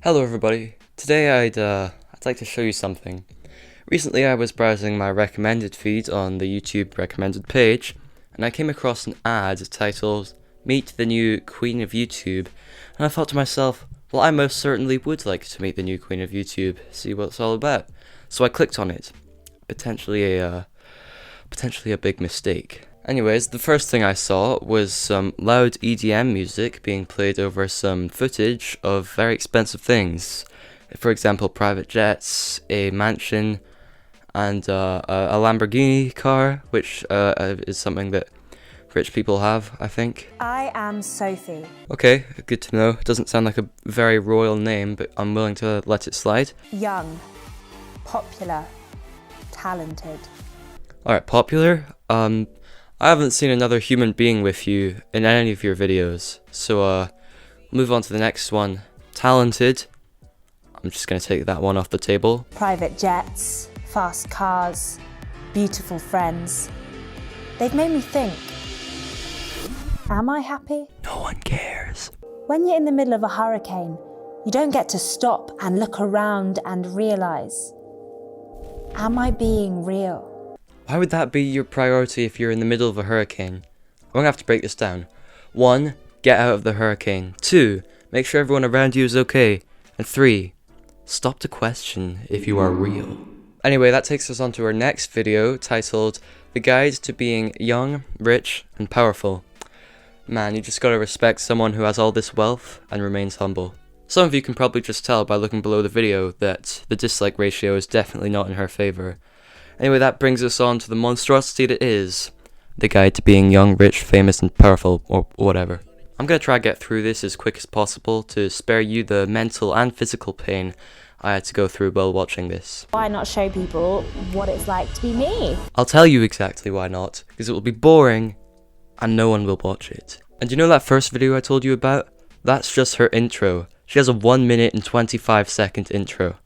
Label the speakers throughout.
Speaker 1: Hello everybody. Today I'd like to show you something. Recently I was browsing my recommended feed on the YouTube recommended page, and I came across an ad titled Meet the New Queen of YouTube, and I thought to myself, well, I most certainly would like to meet the new Queen of YouTube, see what it's all about. So I clicked on it. Potentially a big mistake. Anyways, the first thing I saw was some loud EDM music being played over some footage of very expensive things. For example, private jets, a mansion, and a Lamborghini car, which is something that rich people have, I think.
Speaker 2: I am Sophie.
Speaker 1: Okay, good to know. It doesn't sound like a very royal name, but I'm willing to let it slide.
Speaker 2: Young, popular, talented.
Speaker 1: Alright, popular? I haven't seen another human being with you in any of your videos, so move on to the next one. Talented. I'm just gonna take that one off the table.
Speaker 2: Private jets, fast cars, beautiful friends. They've made me think, am I happy?
Speaker 1: No one cares.
Speaker 2: When you're in the middle of a hurricane, you don't get to stop and look around and realise, am I being real?
Speaker 1: Why would that be your priority if you're in the middle of a hurricane? I'm gonna have to break this down. 1. Get out of the hurricane. 2. Make sure everyone around you is okay. And 3. Stop to question if you are real. Anyway, that takes us on to our next video titled The Guide to Being Young, Rich, and Powerful. Man, you just gotta respect someone who has all this wealth and remains humble. Some of you can probably just tell by looking below the video that the dislike ratio is definitely not in her favour. Anyway, that brings us on to the monstrosity that is The Guide to Being Young, Rich, Famous, and Powerful, or whatever. I'm gonna try to get through this as quick as possible to spare you the mental and physical pain I had to go through while watching this.
Speaker 2: Why not show people what it's like to be me?
Speaker 1: I'll tell you exactly why not, because it will be boring and no one will watch it. And you know that first video I told you about? That's just her intro. She has a 1 minute and 25 second intro.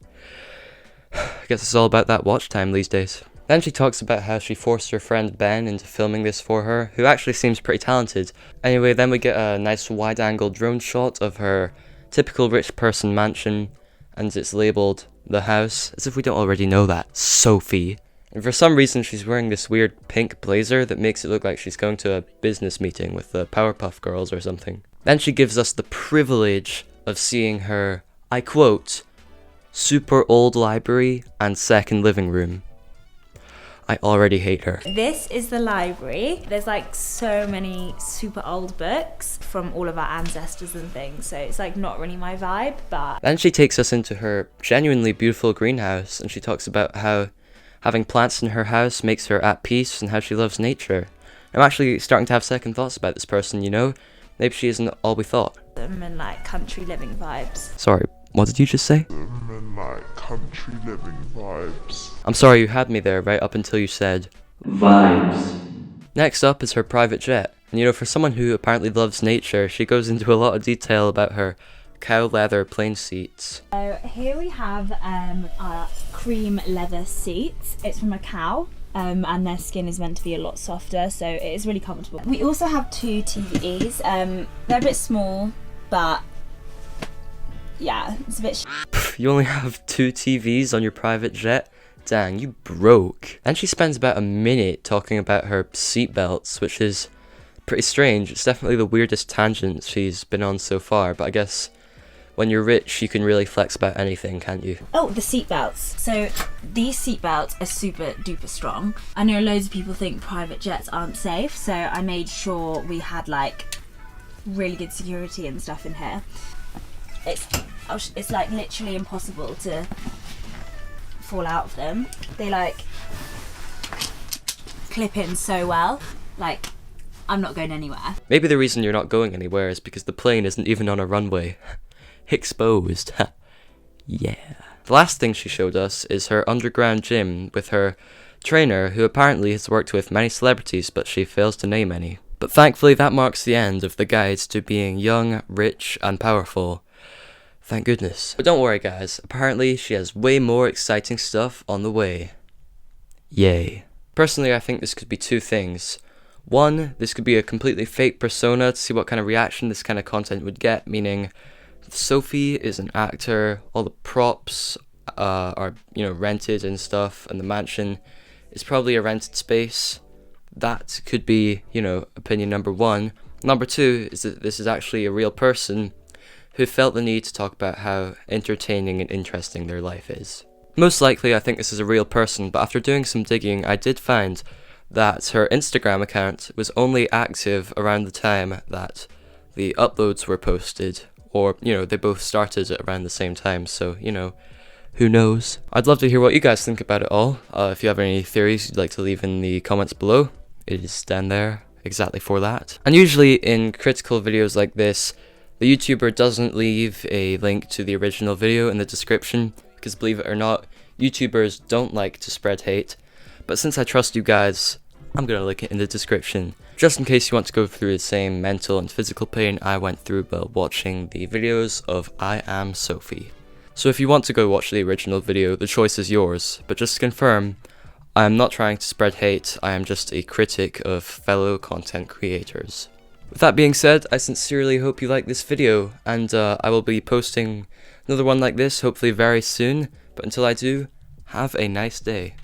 Speaker 1: I guess it's all about that watch time these days. Then she talks about how she forced her friend Ben into filming this for her, who actually seems pretty talented. Anyway, then we get a nice wide-angle drone shot of her typical rich person mansion, and it's labelled The House, as if we don't already know that. Sophie. And for some reason she's wearing this weird pink blazer that makes it look like she's going to a business meeting with the Powerpuff Girls or something. Then she gives us the privilege of seeing her, I quote, super old library and second living room. I already hate her.
Speaker 3: This is the library. There's like so many super old books from all of our ancestors and things, so it's like not really my vibe, but...
Speaker 1: Then she takes us into her genuinely beautiful greenhouse, and she talks about how having plants in her house makes her at peace and how she loves nature. I'm actually starting to have second thoughts about this person, you know? Maybe she isn't all we thought.
Speaker 3: And like country living vibes.
Speaker 1: Sorry, what did you just say?
Speaker 4: And like country living vibes.
Speaker 1: I'm sorry, you had me there right up until you said vibes. Next up is her private jet. And you know, for someone who apparently loves nature, she goes into a lot of detail about her cow leather plane seats.
Speaker 3: So here we have our cream leather seats. It's from a cow. And their skin is meant to be a lot softer, so it is really comfortable. We also have 2 TVs. They're a bit small, but yeah, it's a bit
Speaker 1: You only have 2 TVs on your private jet? Dang, you broke. And she spends about a minute talking about her seatbelts, which is pretty strange. It's definitely the weirdest tangent she's been on so far, but I guess when you're rich, you can really flex about anything, can't you?
Speaker 3: Oh, the seatbelts. So these seatbelts are super duper strong. I know loads of people think private jets aren't safe, so I made sure we had like really good security and stuff in here. It's like literally impossible to fall out of them. They like clip in so well. Like, I'm not going anywhere.
Speaker 1: Maybe the reason you're not going anywhere is because the plane isn't even on a runway. Exposed. Yeah. The last thing she showed us is her underground gym with her trainer, who apparently has worked with many celebrities, but she fails to name any. But thankfully that marks the end of the guides to being young, rich, and powerful. Thank goodness. But don't worry guys, apparently she has way more exciting stuff on the way. Yay. Personally, I think this could be 2 things. 1, this could be a completely fake persona to see what kind of reaction this kind of content would get, meaning Sophie is an actor, all the props are, rented and stuff, and the mansion is probably a rented space. That could be, opinion number one. Number two is that this is actually a real person who felt the need to talk about how entertaining and interesting their life is. Most likely, I think this is a real person, but after doing some digging, I did find that her Instagram account was only active around the time that the uploads were posted, or, they both started at around the same time, so, who knows? I'd love to hear what you guys think about it all. If you have any theories you'd like to leave in the comments below, it is down there exactly for that. And usually in critical videos like this, the YouTuber doesn't leave a link to the original video in the description, because believe it or not, YouTubers don't like to spread hate. But since I trust you guys, I'm gonna link it in the description, just in case you want to go through the same mental and physical pain I went through while watching the videos of I Am Sophie. So if you want to go watch the original video, the choice is yours, but just to confirm, I am not trying to spread hate, I am just a critic of fellow content creators. With that being said, I sincerely hope you like this video, and I will be posting another one like this hopefully very soon, but until I do, have a nice day.